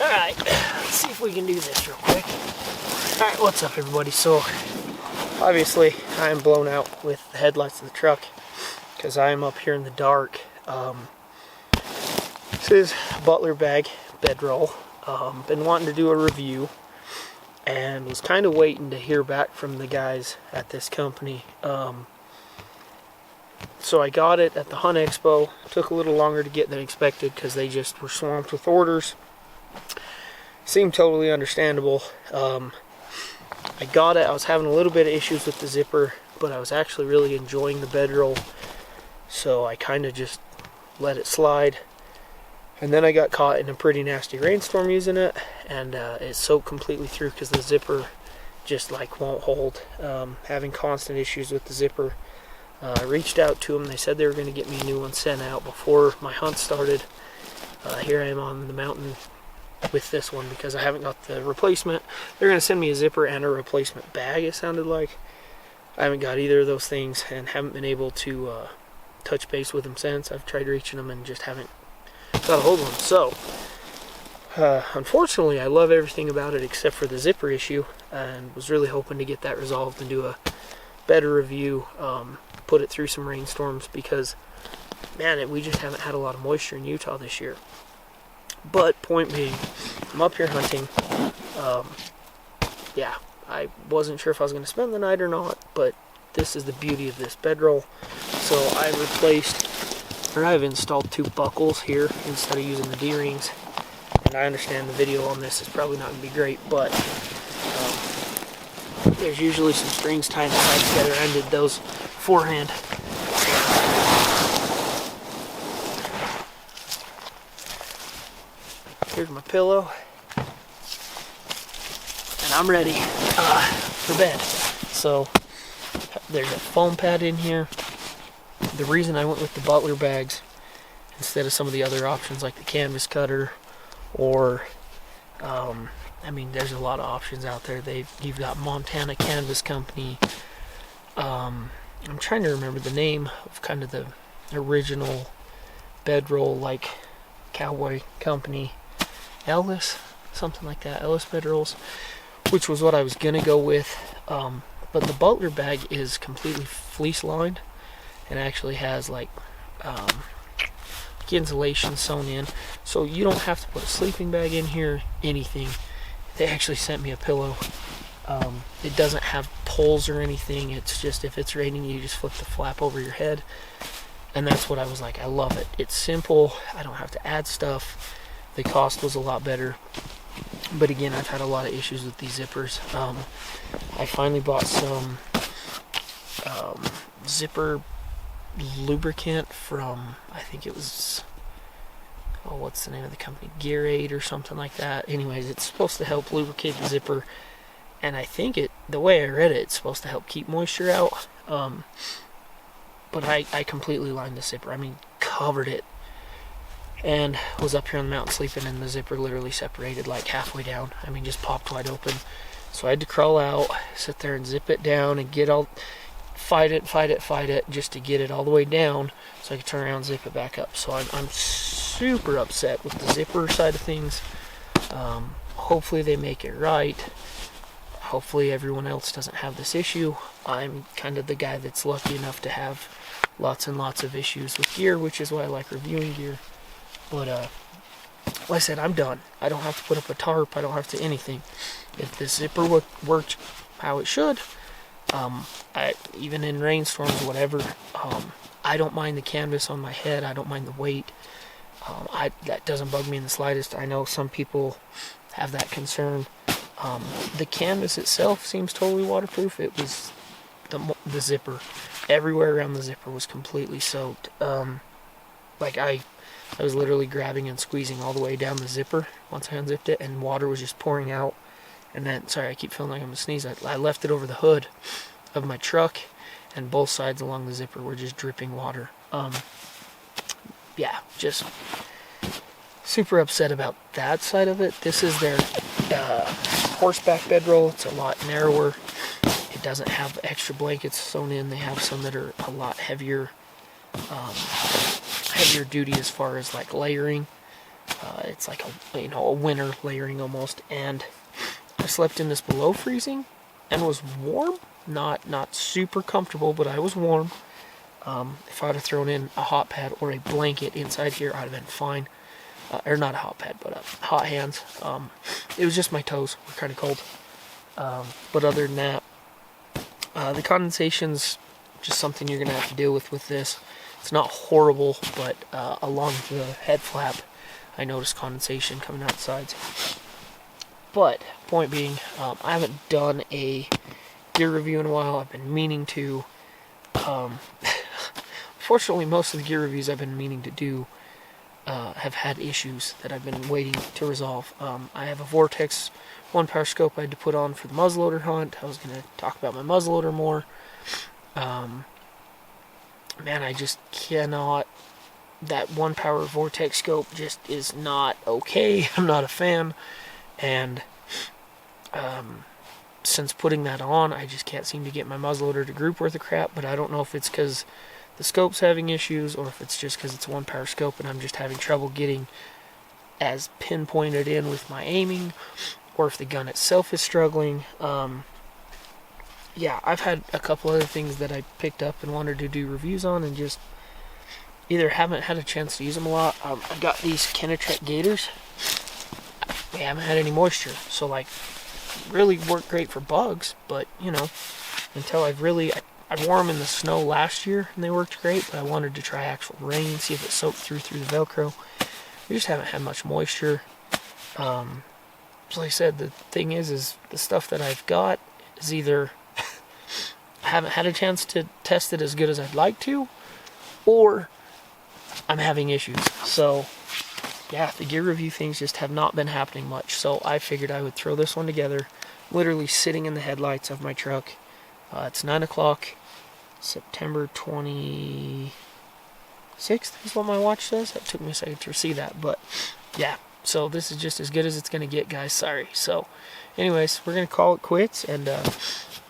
Alright, let's see if we can do this real quick. Alright, what's up everybody? So, obviously, I am blown out with the headlights of the truck because I am up here in the dark. This is Butler Bag bedroll. Been wanting to do a review and was kind of waiting to hear back from the guys at this company. So I got it at the Hunt Expo. Took a little longer to get than expected because they just were swamped with orders. Seemed totally understandable. I got it. I was having a little bit of issues with the zipper, but I was actually really enjoying the bedroll, so I kind of just let it slide. And then I got caught in a pretty nasty rainstorm using it, and it soaked completely through because the zipper just like won't hold. Having constant issues with the zipper. I reached out to them. They said they were going to get me a new one sent out before my hunt started. Here I am on the mountain with this one because I haven't got the replacement. They're going to send me a zipper and a replacement bag, it sounded like. I haven't got either of those things and haven't been able to touch base with them since. I've tried reaching them and just haven't got a hold of them. So, unfortunately, I love everything about it except for the zipper issue, and was really hoping to get that resolved and do a better review, put it through some rainstorms because, man, we just haven't had a lot of moisture in Utah this year. But point being, I'm up here hunting. Yeah, I wasn't sure if I was going to spend the night or not, but this is the beauty of this bedroll. So I've installed 2 buckles here instead of using the D-rings. And I understand the video on this is probably not going to be great, but there's usually some strings tied together. I did those forehand. Here's my pillow, and I'm ready for bed. So there's a foam pad in here. The reason I went with the Butler bags instead of some of the other options like the canvas cutter, or I mean, there's a lot of options out there. You've got Montana Canvas Company. I'm trying to remember the name of kind of the original bedroll, like cowboy company. Ellis, something like that, Ellis bedrolls, which was what I was gonna go with, but the Butler bag is completely fleece lined and actually has like insulation sewn in, so you don't have to put a sleeping bag in here, anything. They actually sent me a pillow. It doesn't have poles or anything. It's just, if it's raining, you just flip the flap over your head, and that's what I was like. I love it. It's simple. I don't have to add stuff. The cost was a lot better, but again, I've had a lot of issues with these zippers. I finally bought some zipper lubricant from, I think it was, oh, what's the name of the company? Gear Aid or something like that. Anyways, it's supposed to help lubricate the zipper, and I think the way I read it, it's supposed to help keep moisture out. But I completely lined the zipper. I mean, covered it. And was up here on the mountain sleeping, and the zipper literally separated like halfway down. I mean, just popped wide open. So I had to crawl out, sit there and zip it down and fight it just to get it all the way down so I could turn around and zip it back up. So I'm super upset with the zipper side of things. Hopefully they make it right. Hopefully everyone else doesn't have this issue. I'm kind of the guy that's lucky enough to have lots and lots of issues with gear, which is why I like reviewing gear. But like I said, I'm done. I don't have to put up a tarp. I don't have to anything. If this zipper worked how it should, even in rainstorms, whatever, I don't mind the canvas on my head. I don't mind the weight. That doesn't bug me in the slightest. I know some people have that concern. The canvas itself seems totally waterproof. It was the zipper. Everywhere around the zipper was completely soaked. Like I was literally grabbing and squeezing all the way down the zipper once I unzipped it, and water was just pouring out. And then, sorry, I keep feeling like I'm gonna sneeze. I left it over the hood of my truck, and both sides along the zipper were just dripping water. Yeah, just super upset about that side of it. This is their horseback bedroll. It's a lot narrower. It doesn't have extra blankets sewn in. They have some that are a lot heavier duty as far as like layering. It's like a winter layering almost, and I slept in this below freezing and was warm. Not super comfortable, but I was warm. If I'd have thrown in a hot pad or a blanket inside here, I'd have been fine. Or not a hot pad, but hot hands. It was just my toes were kind of cold. But other than that, the condensation's just something you're going to have to deal with this. It's not horrible, but along the head flap, I noticed condensation coming out the sides. But, point being, I haven't done a gear review in a while. I've been meaning to. Fortunately, most of the gear reviews I've been meaning to do have had issues that I've been waiting to resolve. I have a Vortex 1-power scope I had to put on for the muzzleloader hunt. I was going to talk about my muzzleloader more. Man, I just cannot. That 1-power Vortex scope just is not okay. I'm not a fan. And since putting that on, I just can't seem to get my muzzleloader to group worth of crap. But I don't know if it's because the scope's having issues, or if it's just because it's a 1-power scope and I'm just having trouble getting as pinpointed in with my aiming, or if the gun itself is struggling. Yeah, I've had a couple other things that I picked up and wanted to do reviews on, and just either haven't had a chance to use them a lot. I got these Kenetrek Gators. They haven't had any moisture, so like, really work great for bugs, but you know, until I wore them in the snow last year and they worked great, but I wanted to try actual rain, see if it soaked through the Velcro. We just haven't had much moisture. So like I said, the thing is the stuff that I've got is either I haven't had a chance to test it as good as I'd like to, or I'm having issues. So yeah, the gear review things just have not been happening much, so I figured I would throw this one together. Literally sitting in the headlights of my truck. It's 9 o'clock, September 26th is what my watch says. That took me a second to see that, but yeah. So this is just as good as it's going to get, guys. Sorry. So anyways, we're going to call it quits, and I'm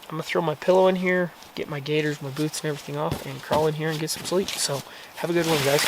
going to throw my pillow in here, get my gaiters, my boots, and everything off, and crawl in here and get some sleep. So have a good one, guys.